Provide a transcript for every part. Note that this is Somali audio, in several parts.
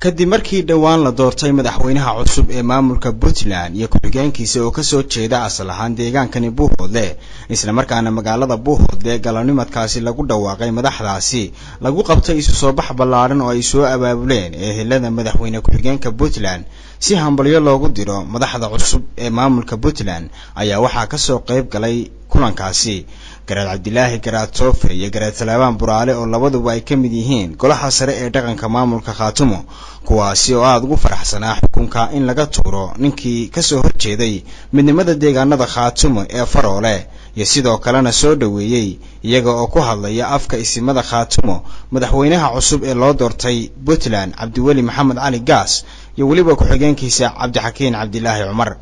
kadib markii dhawaan la doortay madaxweynaha cusub ee maamulka Puntland iyo ku-xigeenkiisa oo ka soo jeeda asal ahaan deegaankani Buuhoodle isla markaana magaalada Buuhoodle galabnimadkaasi lagu dhawaaqay madaxdaasi lagu qabtay isu soo bax ballaaran oo ay soo abaabuleen ehelada madaxweyne ku-xigeenka Puntland si hambalyo loogu diro madaxda cusub ee maamulka Puntland ayaa waxaa ka soo qayb galay kulankaasi Garaad Cabdilaahi Garaad Soofe iyo Garaad Salaaban Buraale oo labaduba ay ka mid yihiin golaha sare ee dhaqanka maamulka Khaatumo kuwaasi oo aad ugu faraxsanaa xukunka in laga tuuro ninkii ka soo horjeeday midnimada deegaanada Khaatumo ee Faroole iyo sidoo kalena soo dhaweeyay iyaga oo ku hadlaya afka isimada Khaatumo madaxweynaha cusub ee loo doortay Puntland Cabdiweli Maxamed Cali Gaas iyo waliba ku-xigeenkiisa Cabdixakiin Cabdilaahi Cumar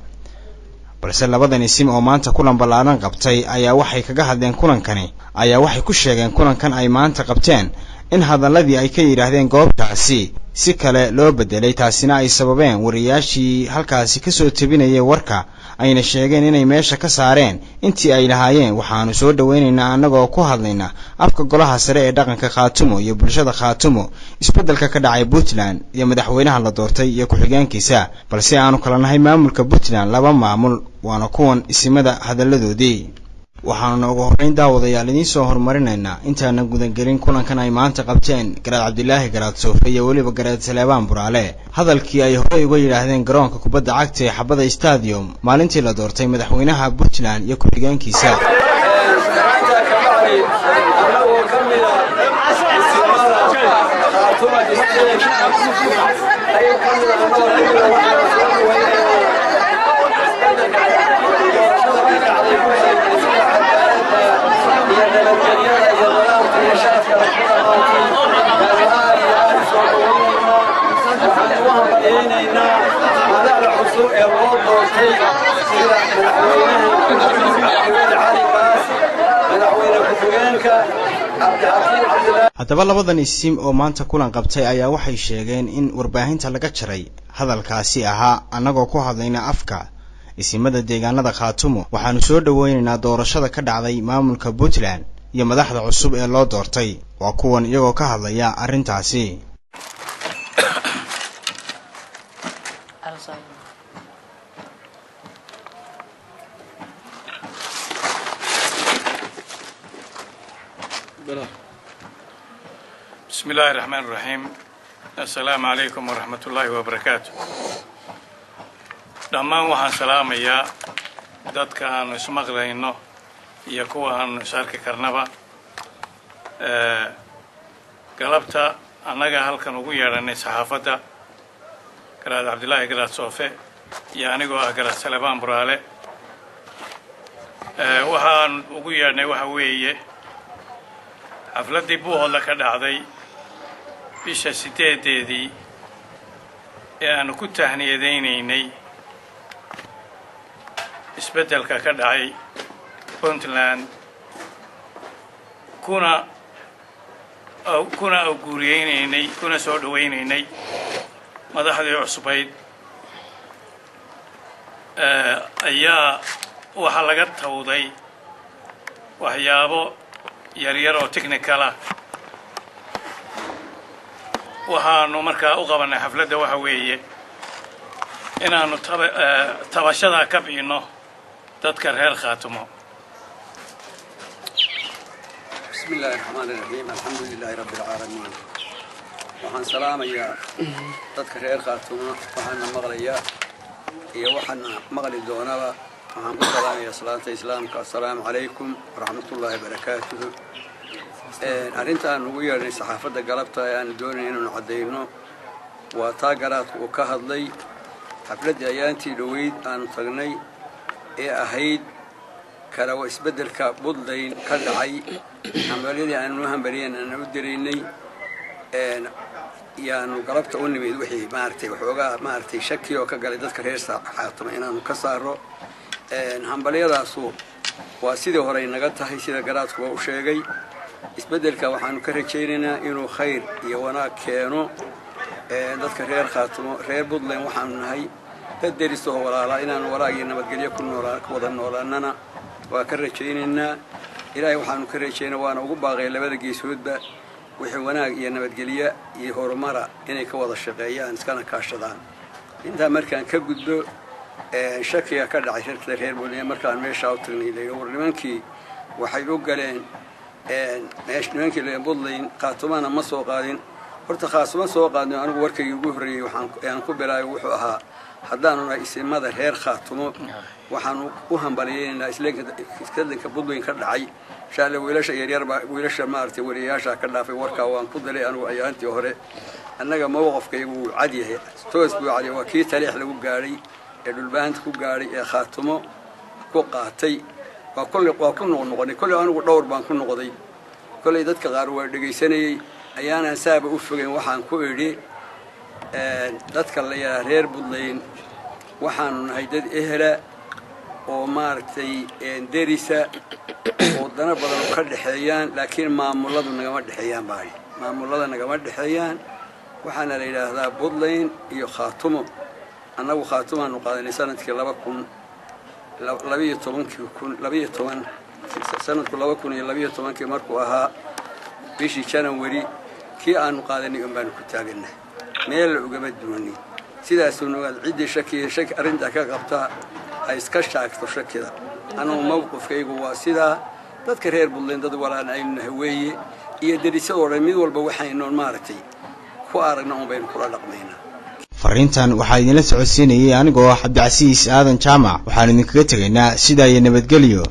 balse labadan isim oo maanta kulan ballaaran qabtay ayaa waxay kaga hadleen kulankani ayaa waxay ku sheegeen kulankan ay maanta qabteen in hadaladii ay ka yiraahdeen goobtaasi si kale loo bedelay taasina ay sababeen wariyaashii halkaasi ka soo tabinayay warka ayna sheegeen inay meesha ka saareen intii ay lahaayeen waxaanu soo dhaweynaynaa annagoo ku hadlayna afka golaha sare ee dhaqanka Khaatumo iyo bulshada Khaatumo isbedelka ka dhacay Puntland iyo madaxweynaha la doortay iyo ku-xigeenkiisa balse aanu kala nahay maamulka Puntland laba maamul waana kuwan isimada hadaladoodii waxaanu ugu horeyn daawadayaal idin soo hormarinaynaa intaana gudagelin kulankan ay maanta qabteen Garaad Cabdilaahi Garaad Soofe iyo waliba Garaad Salaaban Buraale hadalkii ay hore uga yiraahdeen garoonka kubadda cagta ee Xabada Stadium maalintii la doortay madaxweynaha Puntland iyo ku-xigeenkiisa haddaba labadan isim oo maanta kulan qabtay ayaa waxay sheegeen in warbaahinta laga jaray hadalkaasi ahaa annagoo ku hadlayna afka isimada deegaanada Khaatumo waxaanu soo dhaweynaynaa doorashada ka dhacday maamulka Puntland iyo madaxda cusub ee loo doortay waa kuwan iyagoo ka hadlaya arrintaasi بسم الله الرحمن الرحيم السلام عليكم ورحمة الله وبركاته دمان وحان سلام يا دادك أن اسمغلينو يكوى أن شارك كرنبا قلبتا أناقا هالكا نقويا لأني صحافة قراد عبد الله قراد صوفي يعني قراد سلابان برالي وحان نقويا لأني وحوية حفلتي Buuhoodle ka dhacday bisha 8 ee aan ku tahniyadaynay isbedelka ka dhacay Puntland kuna guuriyeynay kuna soo dhaweynay madaxdii cusubayd ayaa waxa laga tawday waxyaabo yaryar oo technical ah waxaanu markaa u qabanay xafladda waxa weeye inaanu tabashada ka bixino dadka reer Khaatumo bismillaahi rahmaani rahiim alxamdulilaahi rabbil caalamiin waxaan salaamayaa dadka reer Khaatumo waxaan maqlayaa iyo waxaan maqli doonaba waxaan ku salaamayaa salaanta islaamka assalaamu calaykum waraxmatullaahi wabarakaatuh arrintan ugu yeernay saxaafadda galabta aan doonay inaan cadeyno waa taa garaadku uu ka hadlay xafladii ayaantii dhaweyd aan tagnay ee ahayd kala isbedelka Puntland ka dhacay hambaliyadii aanu hambaliyeen aan u direynay yaanu galabta u nimid wixii maartay shaki oo ka galay dadka reer Khaatumo inaanu ka saaro hambaliyadaasu waa sidii hore naga tahay sida garaadku uu sheegay isbedelka waxaanu ka rajaynaynaa inuu khayr iyo wanaag keeno dadka reer Khaatumo reer Puntland waxaanu nahay dad derisoo walaala inaan wanaag iyo nabadgelyo ku wada noolaanana waa ka rajaynaynaa ilaahay waxaanu ka rajaynaa waana ugu baaqay labada geesoodba wixii wanaag iyo nabadgelyo iyo horumara inay ka wada shaqeeyaan iskana kaashadaan inta markaan ka gudbo shakiga ka dhacay reer Buntland markaan meesha u tagnay warnimankii waxay u galeen nimankii reer Buntland Khaatumaana ma soo qaadin horta Khaatuma soo qaadnay anigu warkayga ugu horeeyay waxaan ku bilaabay wuxuu ahaa haddaanu isimada reer Khaatumo waxaan u hambalyeynaa islaanka Buntland ka dhacay shaale wiilasha yaryar baa wiilasha maartay wariyaasha ka dhaafay warka waan ku dalay anigu ayaantii hore annaga mowqifkaygu cad yahay toos buu cad waa kii taliix lagu gaaray ee dhulbaanta ku gaaray ee Khaatumo ku qaatay waa ku noqonay kulli anigu dhowr baan ku noqday kulli dadka qaar waa dhageysanayay ayaana saaba u fogeen waxaan ku idhi dadka la yiraahdo reer Buntland waxaanu nahay dad ehla oo maartay derisa oo dana badan ka dhaxeeyaan laakiin maamuladu nagama dhaxeeyaan baari maamulada nagama dhaxeeyaan waxaana la yiraahdaa Buntland iyo Khaatumo annagu Khaatumo aanu qaadanay sanadkii 2012 sanadku 2012 markuu ahaa bishii January kii aanu qaadanay baan ku taaganay meel uga badbaani sidaas uu noqday cidii shaki arinta ka qabta ay iska shaagto shakida anuu mowqifkaygu waa sida dadka reer Buntland dad walaan ay nahaweeye iyo darisadooda mid walba waxaynu maartay ku aragnaa baynu kula dhaqmaynaa fariintan waxaa idinla socodsiinayay anigoo Cabdi Casiis Aadan Jaamac waxaan idinkaga tagaynaa sida ay nabadgelyo